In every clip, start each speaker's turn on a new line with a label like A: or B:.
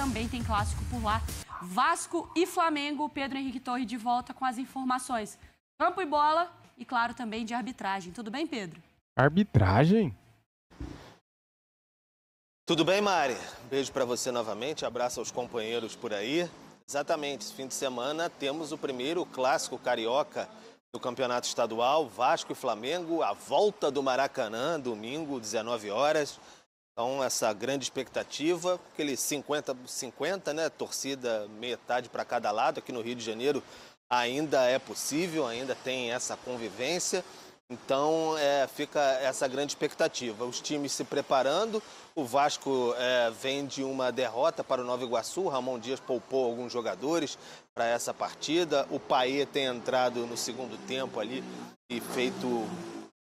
A: também tem clássico por lá. Vasco e Flamengo, Pedro Henrique Torre de volta com as informações. Campo e bola e, claro, também de arbitragem. Tudo bem, Pedro?
B: Arbitragem?
C: Tudo bem, Mari? Beijo para você novamente, abraço aos companheiros por aí. Exatamente, esse fim de semana temos o primeiro clássico carioca do Campeonato Estadual, Vasco e Flamengo, a volta do Maracanã, domingo, 19 horas. Então, essa grande expectativa, aquele 50-50, né? Torcida metade para cada lado. Aqui no Rio de Janeiro ainda é possível, ainda tem essa convivência. Então, fica essa grande expectativa. Os times se preparando. O Vasco vem de uma derrota para o Nova Iguaçu. O Ramon Dias poupou alguns jogadores para essa partida. O Payet tem entrado no segundo tempo ali e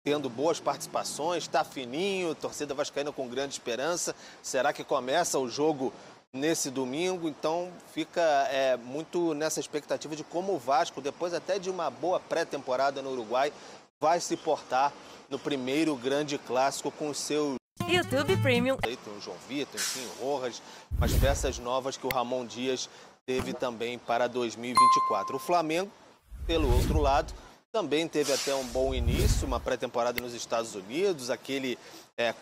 C: tendo boas participações. Está fininho, torcida vascaína com grande esperança. Será que começa o jogo nesse domingo? Então, fica muito nessa expectativa de como o Vasco, depois até de uma boa pré-temporada no Uruguai, vai se portar no primeiro grande clássico com os seus
D: YouTube Premium.
C: O João Vitor, enfim, o Rojas, as peças novas que o Ramon Dias teve também para 2024. O Flamengo, pelo outro lado, também teve até um bom início, uma pré-temporada nos Estados Unidos, aquele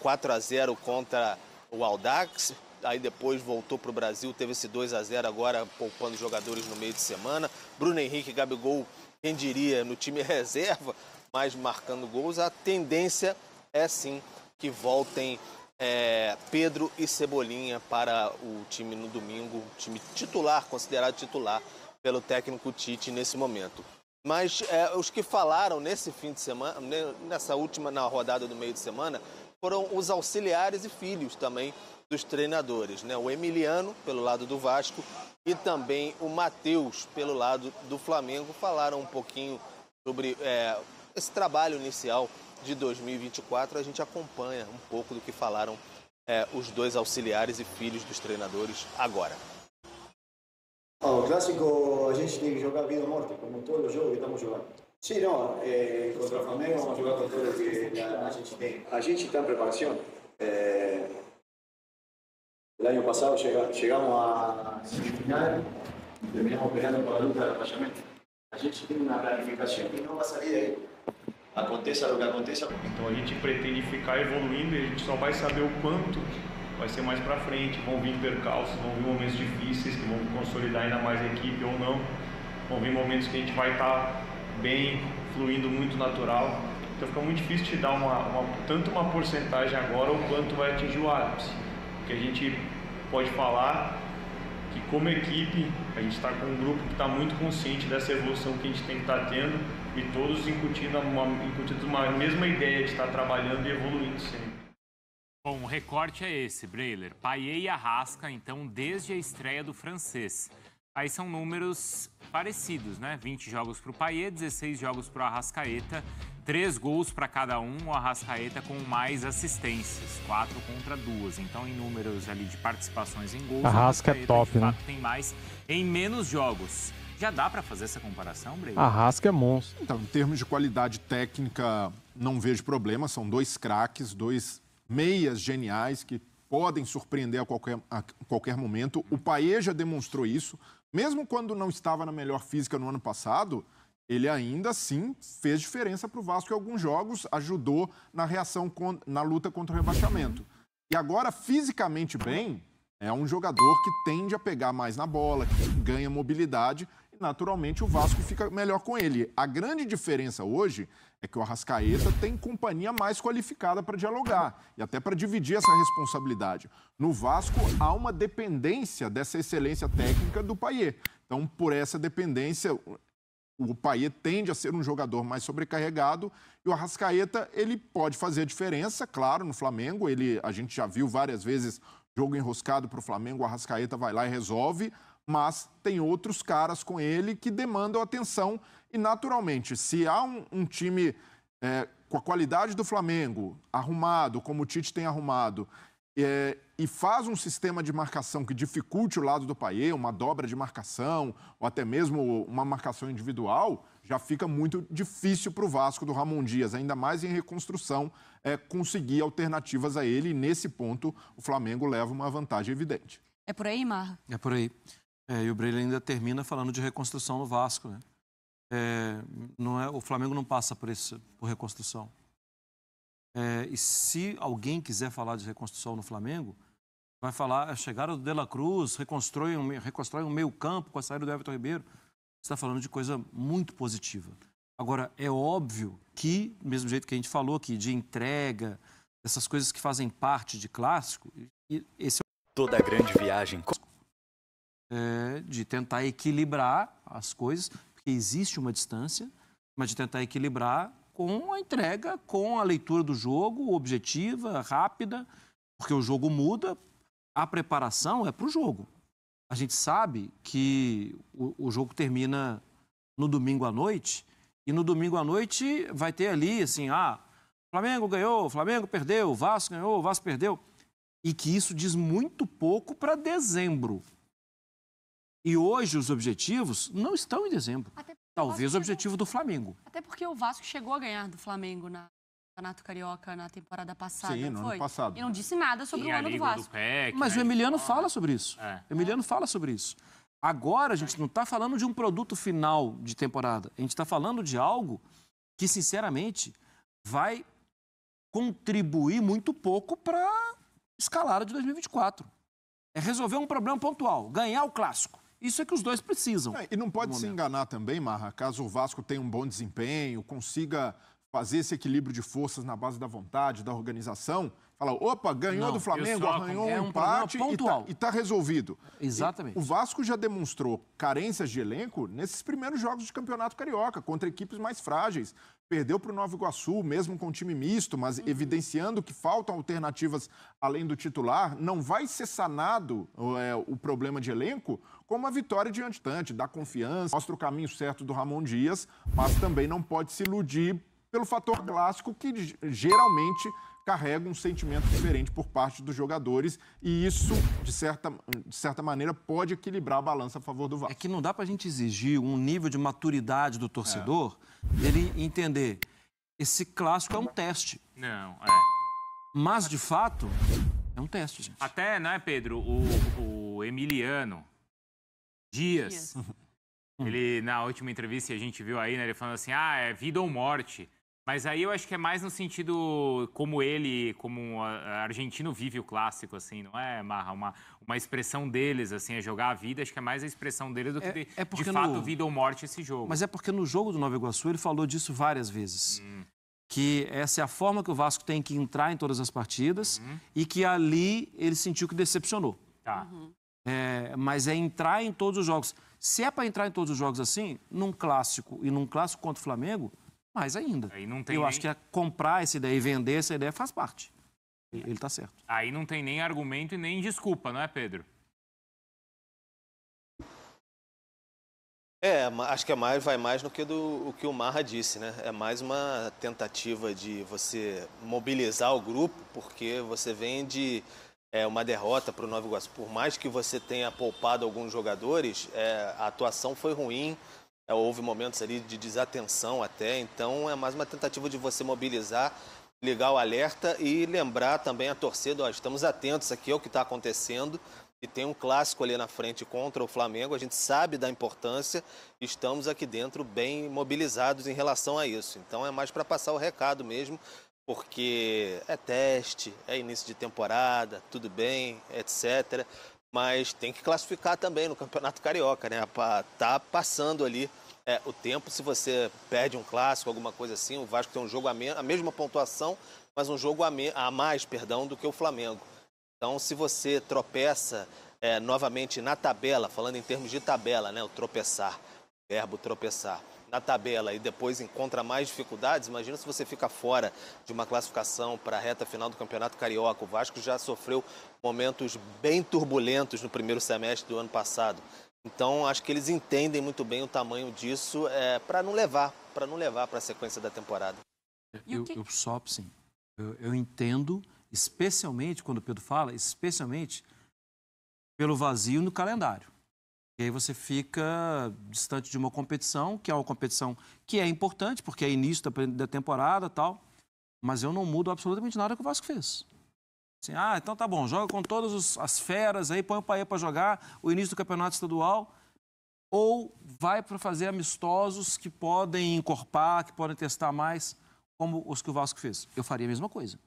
C: 4-0 contra o Audax, aí depois voltou para o Brasil, teve esse 2-0 agora poupando jogadores no meio de semana. Bruno Henrique e Gabigol, quem diria, no time reserva, mas marcando gols. A tendência é sim que voltem Pedro e Cebolinha para o time no domingo, time titular, considerado titular pelo técnico Tite nesse momento. Mas os que falaram nesse fim de semana, na rodada do meio de semana, foram os auxiliares e filhos também dos treinadores, né? O Emiliano, pelo lado do Vasco, e também o Matheus, pelo lado do Flamengo, falaram um pouquinho sobre esse trabalho inicial de 2024. A gente acompanha um pouco do que falaram os dois auxiliares e filhos dos treinadores agora.
E: O clássico a gente tem que jogar vida ou morte, como todos os jogos que estamos jogando. Sim, não, contra o Flamengo vamos jogar com tudo que a gente tem. A gente está em preparação. O ano passado chegamos à semifinal, terminamos peleando por a luta de rebaixamento. A gente tem uma planificação que não vai sair daí. Aconteça o que aconteça.
F: Então a gente pretende ficar evoluindo e a gente só vai saber o quanto vai ser mais para frente. Vão vir percalços, vão vir momentos difíceis que vão consolidar ainda mais a equipe ou não. Vão vir momentos que a gente vai estar bem, fluindo muito natural. Então fica muito difícil te dar tanto uma porcentagem agora ou quanto vai atingir o ápice. Porque a gente pode falar que como equipe a gente está com um grupo que está muito consciente dessa evolução que a gente tem que estar tendo e todos incutindo uma mesma ideia de estar trabalhando e evoluindo sempre.
G: Bom, o recorte é esse, Breiler. Payet e Arrasca, então, desde a estreia do francês. Aí são números parecidos, né? 20 jogos para o Payet, 16 jogos para o Arrascaeta, 3 gols para cada um, o Arrascaeta com mais assistências, 4 contra 2. Então, em números ali de participações em gols,
B: Arrasca é top,
G: de
B: né?
G: fato, tem mais em menos jogos. Já dá para fazer essa comparação, Breiler?
B: Arrasca é monstro.
H: Então, em termos de qualidade técnica, não vejo problema. São dois craques, dois meias geniais que podem surpreender a qualquer momento. O Payet já demonstrou isso. Mesmo quando não estava na melhor física no ano passado, ele ainda assim fez diferença para o Vasco em alguns jogos, ajudou na reação, na luta contra o rebaixamento. E agora, fisicamente bem, é um jogador que tende a pegar mais na bola, que ganha mobilidade e, naturalmente, o Vasco fica melhor com ele. A grande diferença hoje é que o Arrascaeta tem companhia mais qualificada para dialogar e até para dividir essa responsabilidade. No Vasco, há uma dependência dessa excelência técnica do Payet. Então, por essa dependência, o Payet tende a ser um jogador mais sobrecarregado e o Arrascaeta, ele pode fazer a diferença, claro, no Flamengo. A gente já viu várias vezes jogo enroscado para o Flamengo, o Arrascaeta vai lá e resolve, mas tem outros caras com ele que demandam atenção. E, naturalmente, se há um time com a qualidade do Flamengo, arrumado, como o Tite tem arrumado, e faz um sistema de marcação que dificulte o lado do Payet, uma dobra de marcação, ou até mesmo uma marcação individual, já fica muito difícil para o Vasco do Ramon Dias, ainda mais em reconstrução, conseguir alternativas a ele. E, nesse ponto, o Flamengo leva uma vantagem evidente.
A: É por aí, Marra?
D: É por aí. E o Breyle ainda termina falando de reconstrução no Vasco, né? O Flamengo não passa por reconstrução. E se alguém quiser falar de reconstrução no Flamengo, vai falar, a chegada do De La Cruz, reconstrói um meio campo com a saída do Everton Ribeiro. Você está falando de coisa muito positiva. Agora, é óbvio que, do mesmo jeito que a gente falou aqui, de entrega, essas coisas que fazem parte de clássico, esse
I: Toda grande viagem...
D: de tentar equilibrar as coisas, porque existe uma distância, mas de tentar equilibrar com a entrega, com a leitura do jogo, objetiva, rápida, porque o jogo muda, a preparação é para o jogo. A gente sabe que o jogo termina no domingo à noite, e no domingo à noite vai ter ali, assim, Flamengo ganhou, Flamengo perdeu, Vasco ganhou, Vasco perdeu, e que isso diz muito pouco para dezembro. E hoje os objetivos não estão em dezembro. Talvez o objetivo do Flamengo.
A: Até porque o Vasco chegou a ganhar do Flamengo na Campeonato Carioca na temporada passada.
H: Sim, no ano passado.
A: E não disse nada sobre o ano do Vasco.
D: Mas o Emiliano fala sobre isso. O Emiliano fala sobre isso. Agora a gente não está falando de um produto final de temporada. A gente está falando de algo que, sinceramente, vai contribuir muito pouco para a escalada de 2024. É resolver um problema pontual, ganhar o clássico. Isso é que os dois precisam.
H: E não pode se enganar também, Marra, caso o Vasco tenha um bom desempenho, consiga fazer esse equilíbrio de forças na base da vontade, da organização, fala, opa, ganhou do Flamengo, arranhou um empate e está resolvido.
D: Exatamente.
H: O Vasco já demonstrou carências de elenco nesses primeiros jogos de Campeonato Carioca, contra equipes mais frágeis. Perdeu para o Nova Iguaçu, mesmo com time misto, mas evidenciando que faltam alternativas além do titular. Não vai ser sanado o problema de elenco com uma vitória diante Tante, dá confiança, mostra o caminho certo do Ramon Dias, mas também não pode se iludir pelo fator clássico que geralmente carrega um sentimento diferente por parte dos jogadores e isso, de certa maneira, pode equilibrar a balança a favor do Vasco.
D: É que não dá para a gente exigir um nível de maturidade do torcedor, ele entender, esse clássico é um teste.
G: Não,
D: Mas, de fato, é um teste, gente.
G: Até, né, Pedro, o Emiliano Dias, ele, na última entrevista que a gente viu aí, né, ele falando assim, é vida ou morte. Mas aí eu acho que é mais no sentido como ele, como argentino vive o clássico, assim, não é, Marra? Uma expressão deles, assim, é jogar a vida, acho que é mais a expressão deles do que de fato vida ou morte esse jogo.
D: Mas é porque no jogo do Nova Iguaçu ele falou disso várias vezes. Que essa é a forma que o Vasco tem que entrar em todas as partidas e que ali ele sentiu que decepcionou. Mas é entrar em todos os jogos. Se é para entrar em todos os jogos assim, num clássico e num clássico contra o Flamengo, mais ainda. Acho que comprar essa ideia e vender essa ideia faz parte. Ele está certo.
G: Aí não tem nem argumento e nem desculpa, não é, Pedro?
C: Acho que vai mais no que o que o Marra disse, né? É mais uma tentativa de você mobilizar o grupo, porque você vem de uma derrota para o Nova Iguaçu. Por mais que você tenha poupado alguns jogadores, a atuação foi ruim. Houve momentos ali de desatenção até, então é mais uma tentativa de você mobilizar, ligar o alerta e lembrar também a torcida, estamos atentos aqui ao que está acontecendo e tem um clássico ali na frente contra o Flamengo, a gente sabe da importância, estamos aqui dentro bem mobilizados em relação a isso. Então é mais para passar o recado mesmo, porque é teste, é início de temporada, tudo bem, etc., mas tem que classificar também no Campeonato Carioca, né? Tá passando ali o tempo. Se você perde um clássico, alguma coisa assim, o Vasco tem um jogo a mesma pontuação, mas um jogo a mais, do que o Flamengo. Então, se você tropeça novamente na tabela, falando em termos de tabela, né? O tropeçar, verbo tropeçar, na tabela e depois encontra mais dificuldades, imagina se você fica fora de uma classificação para a reta final do Campeonato Carioca. O Vasco já sofreu momentos bem turbulentos no primeiro semestre do ano passado. Então, acho que eles entendem muito bem o tamanho disso para não levar para a sequência da temporada.
D: Eu entendo, especialmente, quando o Pedro fala, especialmente pelo vazio no calendário. E aí você fica distante de uma competição, que é uma competição que é importante, porque é início da temporada e tal, mas eu não mudo absolutamente nada que o Vasco fez. Assim, então tá bom, joga com todas as feras aí, põe o Payet para jogar o início do campeonato estadual, ou vai para fazer amistosos que podem encorpar, que podem testar mais, como os que o Vasco fez. Eu faria a mesma coisa.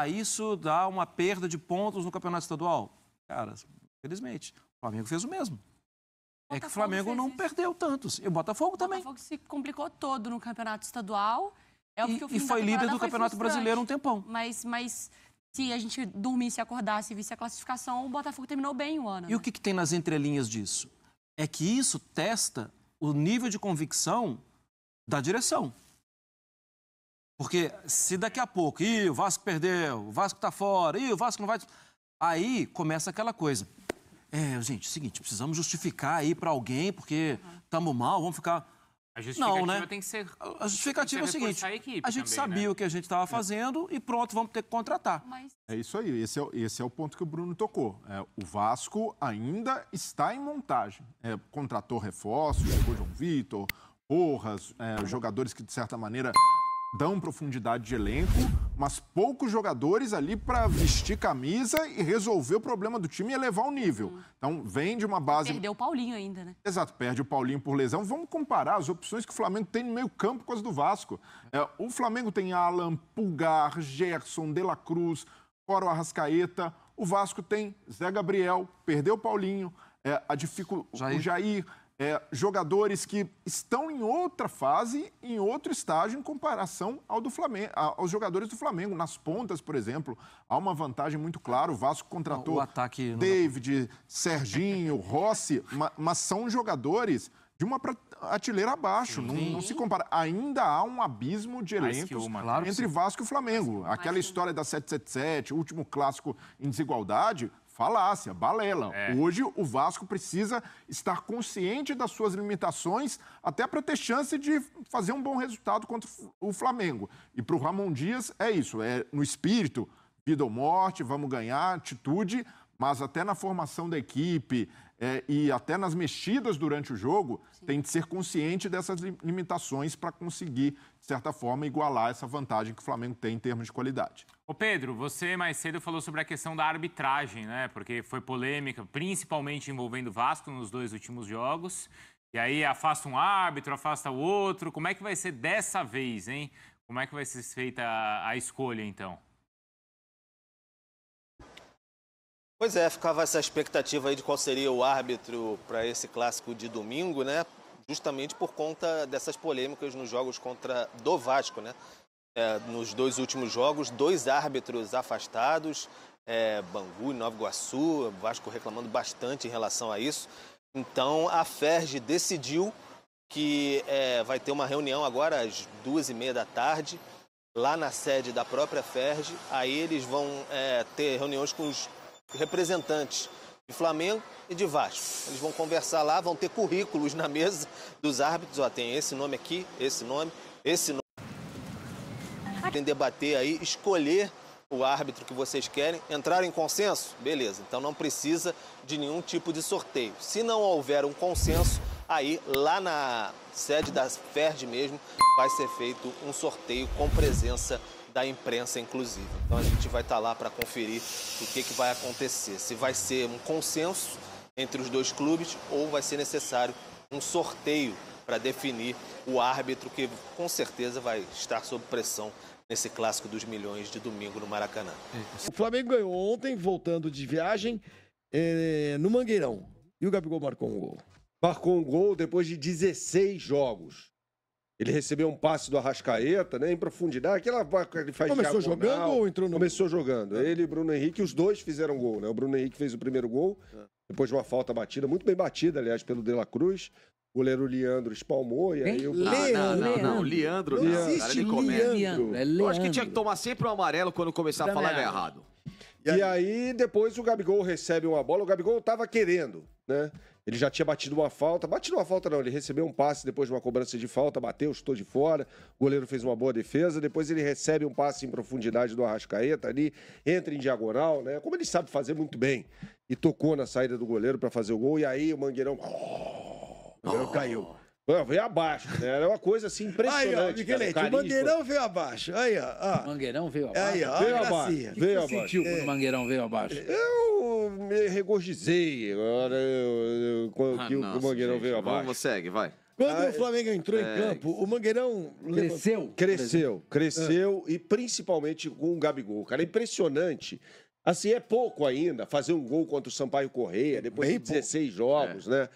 D: Isso dá uma perda de pontos no campeonato estadual? Cara, infelizmente, o Flamengo fez o mesmo. É que o Flamengo não perdeu tantos. E o Botafogo também.
A: O Botafogo se complicou todo no campeonato estadual.
D: E foi líder do Campeonato Brasileiro um tempão.
A: Mas se a gente dormisse, acordasse e visse a classificação, o Botafogo terminou bem o ano.
D: E o que tem nas entrelinhas disso? É que isso testa o nível de convicção da direção. Porque se daqui a pouco, o Vasco perdeu, o Vasco tá fora, o Vasco não vai... Aí começa aquela coisa. Gente, seguinte, precisamos justificar aí para alguém, porque estamos mal, vamos ficar...
G: A justificativa tem que ser...
D: A justificativa é o seguinte, a gente sabia
G: também,
D: o que a gente estava fazendo e pronto, vamos ter que contratar.
H: É isso aí, esse é o ponto que o Bruno tocou. O Vasco ainda está em montagem. Contratou reforços, chegou João Vitor, Porras, jogadores que, de certa maneira, dão profundidade de elenco, mas poucos jogadores ali para vestir camisa e resolver o problema do time e elevar o nível. Então, vem de uma base...
A: Perdeu o Paulinho ainda, né?
H: Exato, perde o Paulinho por lesão. Vamos comparar as opções que o Flamengo tem no meio campo com as do Vasco. O Flamengo tem Alan, Pulgar, Gerson, De La Cruz, fora o Arrascaeta. O Vasco tem Zé Gabriel, perdeu o Paulinho, o Jair... jogadores que estão em outra fase, em outro estágio em comparação aos jogadores do Flamengo. Nas pontas, por exemplo, há uma vantagem muito clara. O Vasco contratou David, Serginho, Rossi, mas são jogadores de uma prateleira abaixo. Não se compara. Ainda há um abismo de elencos entre Vasco e Flamengo. Aquela história da 777, o último clássico em desigualdade... Falácia, balela. Hoje o Vasco precisa estar consciente das suas limitações até para ter chance de fazer um bom resultado contra o Flamengo. E para o Ramon Dias é isso, no espírito, vida ou morte, vamos ganhar, atitude, mas até na formação da equipe e até nas mexidas durante o jogo, tem de ser consciente dessas limitações para conseguir, de certa forma, igualar essa vantagem que o Flamengo tem em termos de qualidade.
G: Ô Pedro, você mais cedo falou sobre a questão da arbitragem, né? Porque foi polêmica, principalmente envolvendo o Vasco nos 2 últimos jogos. E aí afasta um árbitro, afasta o outro. Como é que vai ser dessa vez, hein? Como é que vai ser feita a escolha, então?
C: Pois ficava essa expectativa aí de qual seria o árbitro para esse clássico de domingo, né? Justamente por conta dessas polêmicas nos jogos do Vasco, né? Nos 2 últimos jogos, 2 árbitros afastados, Bangu e Nova Iguaçu, o Vasco reclamando bastante em relação a isso. Então, a FERJ decidiu que vai ter uma reunião agora às 2h30 da tarde, lá na sede da própria FERJ. Aí eles vão ter reuniões com os representantes de Flamengo e de Vasco. Eles vão conversar lá, vão ter currículos na mesa dos árbitros. Tem esse nome aqui, esse nome, esse nome. Podem debater aí, escolher o árbitro que vocês querem, entrar em consenso? Beleza, então não precisa de nenhum tipo de sorteio. Se não houver um consenso, aí lá na sede da FERJ mesmo vai ser feito um sorteio com presença da imprensa, inclusive. Então a gente vai estar lá para conferir o que vai acontecer. Se vai ser um consenso entre os 2 clubes ou vai ser necessário um sorteio para definir o árbitro que com certeza vai estar sob pressão nesse clássico dos milhões de domingo no Maracanã.
I: O Flamengo ganhou ontem, voltando de viagem, no Mangueirão. E o Gabigol marcou um gol. Marcou um gol depois de 16 jogos. Ele recebeu um passe do Arrascaeta, né, em profundidade. Aquela que ele faz
J: Começou
I: diagonal.
J: jogando ou entrou no...
I: Começou jogando. Ele e o Bruno Henrique, os 2 fizeram gol, né? O Bruno Henrique fez o primeiro gol, depois de uma falta batida, muito bem batida, aliás, pelo De La Cruz. O goleiro Leandro espalmou e aí...
J: Leandro.
I: Não existe Leandro.
J: Eu acho que tinha que tomar sempre o amarelo quando começar a falar errado.
I: E aí, depois o Gabigol recebe uma bola. O Gabigol estava querendo, né? Ele já tinha batido uma falta. Batido uma falta não, ele recebeu um passe depois de uma cobrança de falta, bateu, chutou de fora. O goleiro fez uma boa defesa. Depois ele recebe um passe em profundidade do Arrascaeta ali, entra em diagonal, né? Como ele sabe fazer muito bem. E tocou na saída do goleiro para fazer o gol. E aí o Mangueirão... O Mangueirão caiu. Veio abaixo, né? Era uma coisa assim impressionante.
K: Aí, ó, Michelete, o Mangueirão veio abaixo. Aí, ó.
L: O Mangueirão veio abaixo?
K: Aí, ó.
I: Veio
K: a
I: abaixo.
K: gracinha.
L: O que
I: Veio
L: você
I: abaixo.
L: sentiu quando o Mangueirão veio abaixo?
I: Eu me regozijei agora que o Mangueirão veio abaixo.
J: Vamos, segue, vai.
K: Quando o Flamengo entrou em campo, o Mangueirão
I: Cresceu e principalmente com o Gabigol. Cara, é impressionante. Assim, é pouco ainda fazer um gol contra o Sampaio Correia, depois de 16 jogos, né?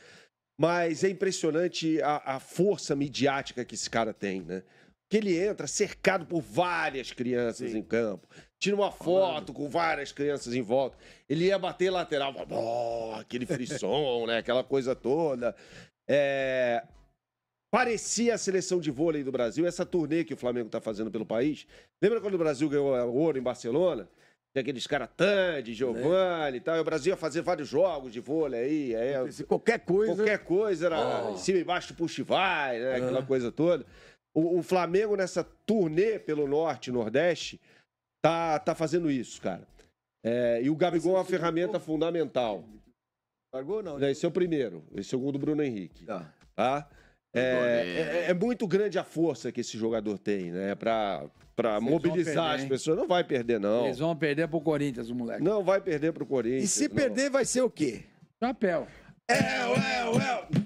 I: Mas é impressionante a força midiática que esse cara tem, né? Que ele entra cercado por várias crianças em campo. Tira uma foto com várias crianças em volta. Ele ia bater lateral, aquele frisson, né? Aquela coisa toda. Parecia a seleção de vôlei do Brasil, essa turnê que o Flamengo está fazendo pelo país. Lembra quando o Brasil ganhou ouro em Barcelona? Tem aqueles caras Tandy, Giovanni e tal. E o Brasil ia fazer vários jogos de vôlei aí.
K: Qualquer coisa
I: era em cima e embaixo, puxa e vai, né? Aquela coisa toda. O Flamengo, nessa turnê pelo Norte e Nordeste, tá fazendo isso, cara. E o Gabigol é uma ferramenta fundamental.
K: Largou não?
I: Esse é o primeiro. Esse é o gol do Bruno Henrique. Tá? É muito grande a força que esse jogador tem, né? Pra mobilizar as pessoas. Não vai perder, não.
L: Eles vão perder pro Corinthians, o moleque.
I: Não vai perder pro Corinthians.
K: E se perder, vai ser o quê?
L: Chapéu.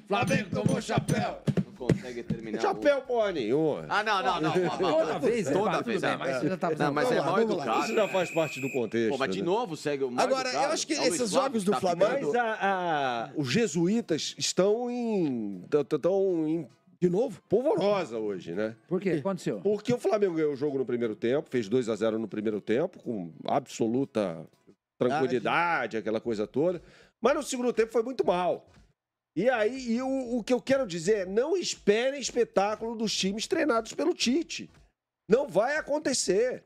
K: Flamengo tomou chapéu.
J: Não consegue terminar.
I: Chapéu porra nenhuma.
J: Não.
L: Toda vez,
J: Toda vez.
L: mas você já tá
J: Não, mas é mal educado.
I: Isso já faz parte do contexto.
J: Pô, mas de novo segue o mal
K: Agora,
J: educado.
K: eu acho que
J: É o Luiz
K: esses
J: Flávio
K: jogos
J: que
K: do
J: tá
K: Flamengo...
I: Mas os jesuítas estão em
K: De novo?
I: polvorosa hoje, né?
L: Por quê? O que aconteceu?
I: Porque o Flamengo ganhou o jogo no primeiro tempo, fez 2-0 no primeiro tempo, com absoluta tranquilidade, aquela coisa toda. Mas no segundo tempo foi muito mal. E aí, o que eu quero dizer é, não esperem espetáculo dos times treinados pelo Tite. Não vai acontecer.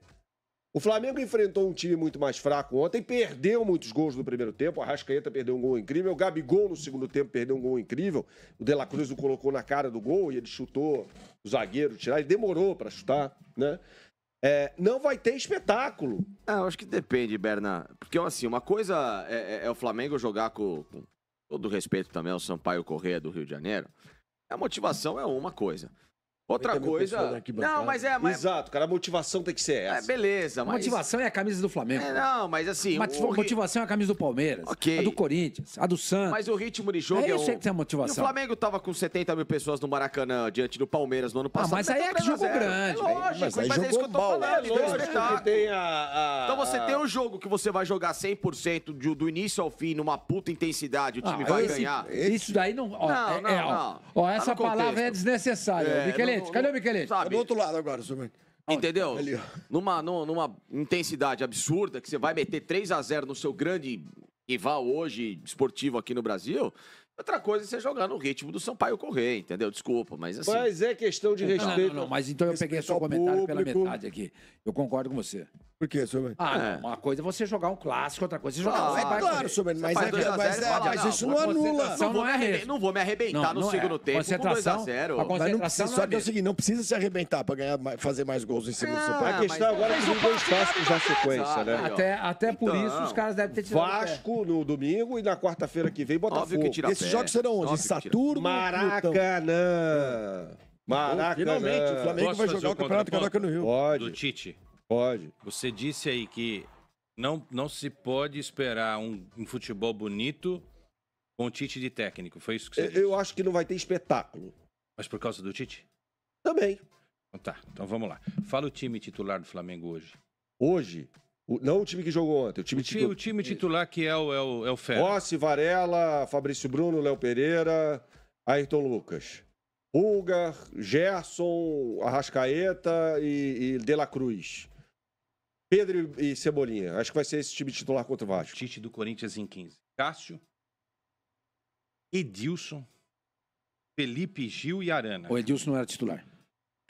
I: O Flamengo enfrentou um time muito mais fraco ontem, perdeu muitos gols no primeiro tempo. O Arrascaeta perdeu um gol incrível, o Gabigol no segundo tempo perdeu um gol incrível. O De La Cruz o colocou na cara do gol e ele chutou o zagueiro tirar. Ele demorou para chutar, né? Não vai ter espetáculo.
J: Eu acho que depende, Berna. Porque, assim, uma coisa é o Flamengo jogar com todo respeito também ao Sampaio Correia do Rio de Janeiro. A motivação é uma coisa. Outra coisa... Não, mas
I: Exato, cara, a motivação tem que ser essa.
J: Beleza,
L: A
J: mas...
L: motivação é a camisa do Flamengo.
J: Não, mas assim...
L: A motivação é a camisa do Palmeiras,
J: Ok.
L: a do Corinthians, a do Santos.
J: Mas o ritmo de jogo
L: Eu sei que tem a
J: E o
L: motivação.
J: Flamengo tava com 70 mil pessoas no Maracanã diante do Palmeiras no ano passado.
L: mas aí é que
J: meteu
L: jogou
J: 3 a 0.
L: grande.
J: É lógico,
K: Mas aí
J: é isso que eu
K: jogou
J: tô
K: mal.
J: falando.
I: É lógico
J: espetáculo.
I: que tem
J: Então você tem um jogo que você vai jogar 100% do início ao fim, numa puta intensidade, o time vai ganhar.
L: Isso daí não...
J: Não.
L: Ó, essa
J: Tá no
L: palavra
J: contexto.
L: é desnecessária. Michelete, cadê o Michelete?
K: Tá do outro lado agora, Silvio.
J: Entendeu?
K: Ali, ó.
J: Numa intensidade absurda, que você vai meter 3 a 0 no seu grande rival hoje, esportivo aqui no Brasil. Outra coisa é você jogar no ritmo do Sampaio Correia, entendeu? Desculpa, mas assim...
I: Mas é questão de respeito.
L: Não, mas então eu peguei seu comentário pela metade aqui. Eu concordo com você.
K: Por quê, Silvio?
L: Não, uma coisa é você jogar um clássico, outra coisa é jogar um
K: Claro, Silvio, mas isso não anula.
J: Não vou me arrebentar no segundo tempo com 2 a 0.
K: Mas não precisa, só que é o seguinte, não precisa se arrebentar pra fazer mais gols em cima do seu
I: A questão agora é que tem 2 clássicos na sequência, né?
L: Até por isso os caras devem ter tirado
I: Vasco no domingo e na quarta-feira que vem Botafogo.
K: Esses jogos serão onde? Em Saturno?
I: Maracanã.
K: Finalmente, o Flamengo
M: Posso
K: vai
M: fazer
K: jogar o Campeonato Carioca no Rio.
I: Pode.
M: Do Tite.
I: Pode.
M: Você disse aí que não se pode esperar um futebol bonito com o Tite de técnico. Foi isso que você disse?
I: Eu acho que não vai ter espetáculo.
M: Mas por causa do Tite?
I: Também.
M: Então vamos lá. Fala o time titular do Flamengo hoje.
I: Hoje? Não o time que jogou ontem.
M: O time titular que é o Fera.
I: Rossi, Varela, Fabrício Bruno, Léo Pereira, Ayrton Lucas. Pulgar, Gerson, Arrascaeta e De La Cruz. Pedro e Cebolinha. Acho que vai ser esse time titular contra o Vasco.
M: Tite do Corinthians em 15. Cássio, Edilson, Felipe, Gil e Arana.
L: O Edilson não era titular.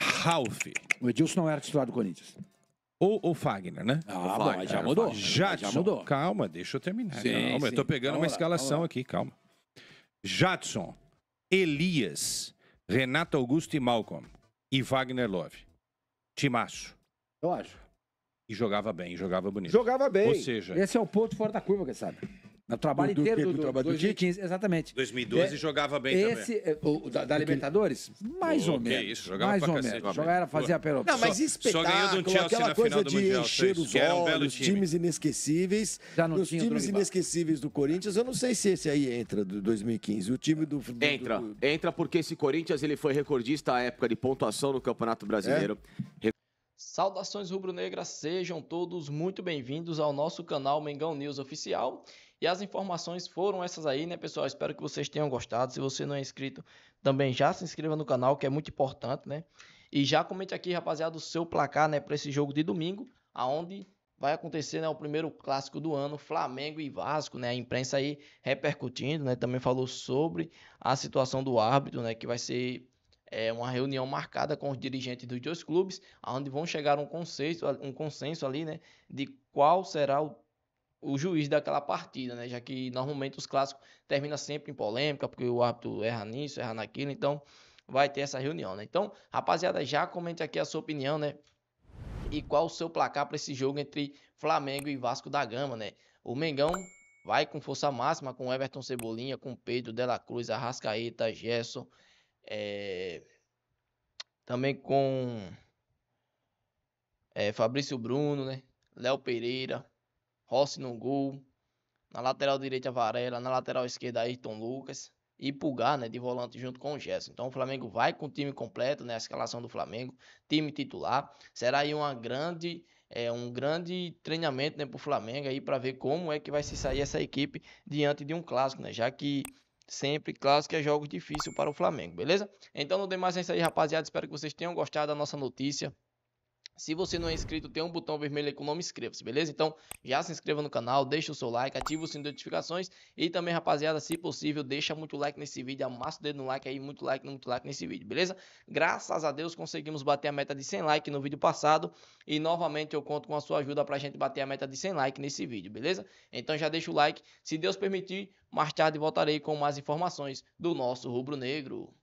M: Ralf.
L: O Edilson não era titular do Corinthians.
M: Ou Fagner, né?
L: Bom, já mudou.
M: Jadson.
L: Já mudou.
M: Calma, deixa eu terminar.
L: Sim,
M: calma, eu tô pegando uma escalação aqui, calma. Jadson, Elias, Renato Augusto e Malcolm e Wagner Love. Timaço.
L: Eu acho.
M: E jogava bem, jogava bonito.
I: Jogava bem.
M: Ou seja...
L: Esse é o ponto fora da curva, quem sabe? No trabalho
K: Do
L: inteiro
K: quê?
L: do,
K: Do trabalho do
L: 2015, exatamente.
M: 2012 jogava bem
L: esse,
M: também.
L: o da Libertadores, mais ou
M: Que
L: menos.
M: isso, jogava
L: mais
M: pra
L: ou
M: cacete.
L: menos. Jogava, fazia pelo.
K: Não, mas
M: Só ganhou do
K: espetáculo,
M: Chelsea
K: aquela
M: na
K: coisa
M: final do
K: de
M: Mundial,
K: encher
M: isso,
K: os
M: que era um belo
K: olhos,
M: time.
K: times inesquecíveis.
L: Já não
K: Os
L: tinha
K: times
L: Drogba.
K: inesquecíveis do Corinthians, eu não sei se esse aí entra, do 2015. O time do...
J: Entra porque esse Corinthians ele foi recordista à época de pontuação no Campeonato Brasileiro.
N: Saudações rubro-negras, sejam todos muito bem-vindos ao nosso canal Mengão News Oficial. E as informações foram essas aí, né, pessoal? Espero que vocês tenham gostado. Se você não é inscrito, também já se inscreva no canal, que é muito importante, né? E já comente aqui, rapaziada, o seu placar, né, para esse jogo de domingo, aonde vai acontecer, né, o primeiro clássico do ano, Flamengo e Vasco, né? A imprensa aí repercutindo, né? Também falou sobre a situação do árbitro, né, que vai ser uma reunião marcada com os dirigentes dos dois clubes, onde vão chegar a um consenso ali, né, de qual será o juiz daquela partida, né, já que normalmente os clássicos terminam sempre em polêmica, porque o árbitro erra nisso, erra naquilo, então vai ter essa reunião, né. Então, rapaziada, já comente aqui a sua opinião, né, e qual o seu placar para esse jogo entre Flamengo e Vasco da Gama, né. O Mengão vai com força máxima, com Everton Cebolinha, com Pedro de la Cruz, Arrascaeta, Gerson, também com Fabrício Bruno, né? Léo Pereira, Rossi no gol, na lateral direita Varela, na lateral esquerda Ayrton Lucas e Pulgar, né, de volante junto com o Gerson. Então o Flamengo vai com o time completo, né, a escalação do Flamengo, time titular. Será aí um grande treinamento, né, para o Flamengo aí para ver como é que vai se sair essa equipe diante de um clássico, né, já que sempre clássico é jogo difícil para o Flamengo, beleza? Então não tem mais isso aí, rapaziada. Espero que vocês tenham gostado da nossa notícia. Se você não é inscrito, tem um botão vermelho aí com o nome inscreva-se, beleza? Então já se inscreva no canal, deixa o seu like, ativa o sininho de notificações e também, rapaziada, se possível, deixa muito like nesse vídeo, amassa o dedo no like aí, muito like nesse vídeo, beleza? Graças a Deus conseguimos bater a meta de 100 likes no vídeo passado e novamente eu conto com a sua ajuda pra gente bater a meta de 100 likes nesse vídeo, beleza? Então já deixa o like, se Deus permitir, mais tarde voltarei com mais informações do nosso rubro-negro.